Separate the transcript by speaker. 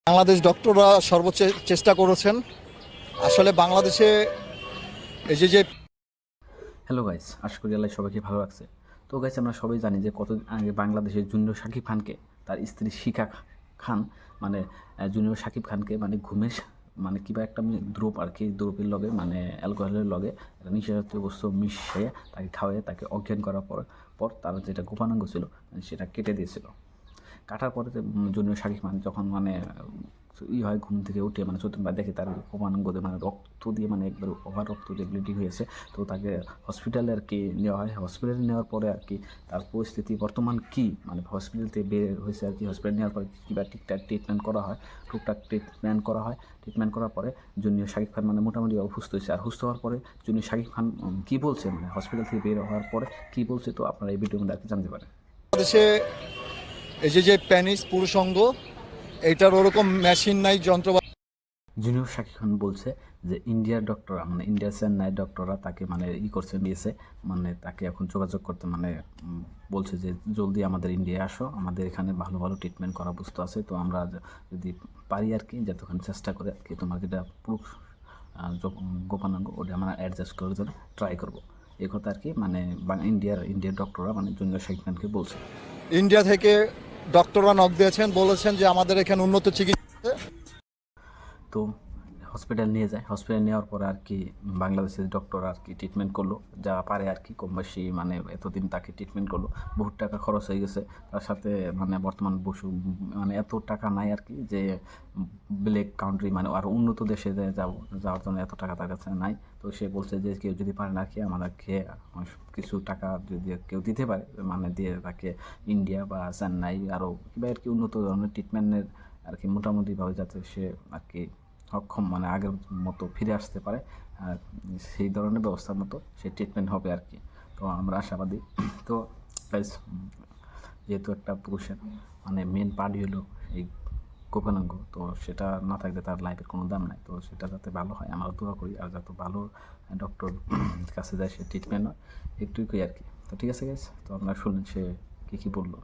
Speaker 1: বাংলাদেশ ডক্টররা সর্বোচ্চ চেষ্টা করেছেন। আসলে বাংলাদেশে এই যে
Speaker 2: হ্যালো গাইস, আশা করি আল্লাহ সবাইকে ভালো রাখছে। তো গাইস, আমরা সবাই জানি যে কত আগে বাংলাদেশের জুনিয়র শাকিব খানকে তার স্ত্রী শিখা খান মানে জুনিয়র শাকিব খানকে মানে মানে কিবা একটা দ্রব আর কি, দ্রবের লগে মানে অ্যালকোহলের লগে একটা নিশাজাতীয় বস্তু মিশিয়ে তাকে খাওয়াই তাকে অজ্ঞান করার পর তার যেটা গোপনাঙ্গ ছিল সেটা কেটে দিয়েছিল। কাটার পরে জুনিয়র শাকিব খান যখন মানে হয় ঘুম থেকে উঠে মানে চতুর্থবার দেখে তার উপানঙ্গতে মানে রক্ত দিয়ে মানে একবার ওভার রক্ত যে ব্লিডিং হয়েছে। তো তাকে হসপিটালে আর কি নেওয়া হয়। হসপিটালে নেওয়ার পরে আর কি তার পরিস্থিতি বর্তমান কি মানে হসপিটাল থেকে বের হয়েছে আর কি। হসপিটাল নেওয়ার পরে কীভাবে ট্রিটমেন্ট করা হয়। ট্রিটমেন্ট করার পরে জুনিয়র শাকিব খান মানে মোটামুটি অসুস্থ হয়েছে। আর সুস্থ হওয়ার পরে জুনিয়র শাকিব খান কী বলছে মানে হসপিটাল থেকে বের হওয়ার পরে কী বলছে, তো আপনারা এই ভিডিওর মধ্যে আর কি জানতে পারেন।
Speaker 1: বাংলাদেশে এই যে প্যানিস পুরুষঙ্গ, এইটার ওরকম মেশিন নাই, যন্ত্রপাতি।
Speaker 2: জুনিয়র শাকিব খান বলছে যে ইন্ডিয়ার ডক্টররা মানে ইন্ডিয়ার চেন্নাই ডক্টররা তাকে মানে করছে দিয়েছে, মানে তাকে এখন যোগাযোগ করতে মানে বলছে যে জলদি আমাদের ইন্ডিয়ায় আসো, আমাদের এখানে ভালো ভালো ট্রিটমেন্ট করা বস্তু আছে। তো আমরা যদি পারি আর কি যতক্ষণ চেষ্টা করে আর কি তোমার যেটা পুরুষ গোপনাঙ্গ ওটা আমরা অ্যাডজাস্ট করার জন্য ট্রাই করবো। এই কথা আর কি মানে ইন্ডিয়ার ডক্টররা মানে জুনিয়র শাকিব খানকে বলছে।
Speaker 1: ইন্ডিয়া থেকে ডক্টররা নক দিয়েছেন, বলেছেন যে আমাদের এখানে উন্নত চিকিৎসা।
Speaker 2: তো হসপিটাল নিয়ে যায়। হসপিটাল নেওয়ার পরে আর কি বাংলাদেশের ডক্টর আর কি ট্রিটমেন্ট করলো যা পারে আর কি, কম বেশি মানে এতদিন তাকে ট্রিটমেন্ট করলো। বহুত টাকা খরচ হয়ে গেছে। তার সাথে মানে বর্তমান মানে এত টাকা নাই আর কি যে ব্ল্যাক কান্ট্রি মানে আরও উন্নত দেশে যাওয়ার জন্য এত টাকা তার কাছে নাই। তো সে বলছে যে কেউ যদি পারে না কি আমাদেরকে কিছু টাকা যদি কেউ দিতে পারে মানে দিয়ে তাকে ইন্ডিয়া বা চেন্নাই আরও কিংবা আর কি উন্নত ধরনের ট্রিটমেন্টের আর কি মোটামুটিভাবে যাতে সে আর কি সক্ষম মানে আগের মতো ফিরে আসতে পারে, আর সেই ধরনের ব্যবস্থার মতো সে ট্রিটমেন্ট হবে আর কি। তো আমরা আশাবাদী। তো গাইস, যেহেতু একটা পুরুষের মানে মেন পার্টই হলো এই গোপনাঙ্গ, তো সেটা না থাকলে তার লাইফের কোনো দাম নাই। তো সেটা যাতে ভালো হয় আমরা দোয়া করি, আর যত ভালো ডক্টর কাছে যায় সে ট্রিটমেন্ট হয়, একটুকুই আর কি। তো ঠিক আছে গাইস, তো আপনারা শুনলেন সে কী কী বললো।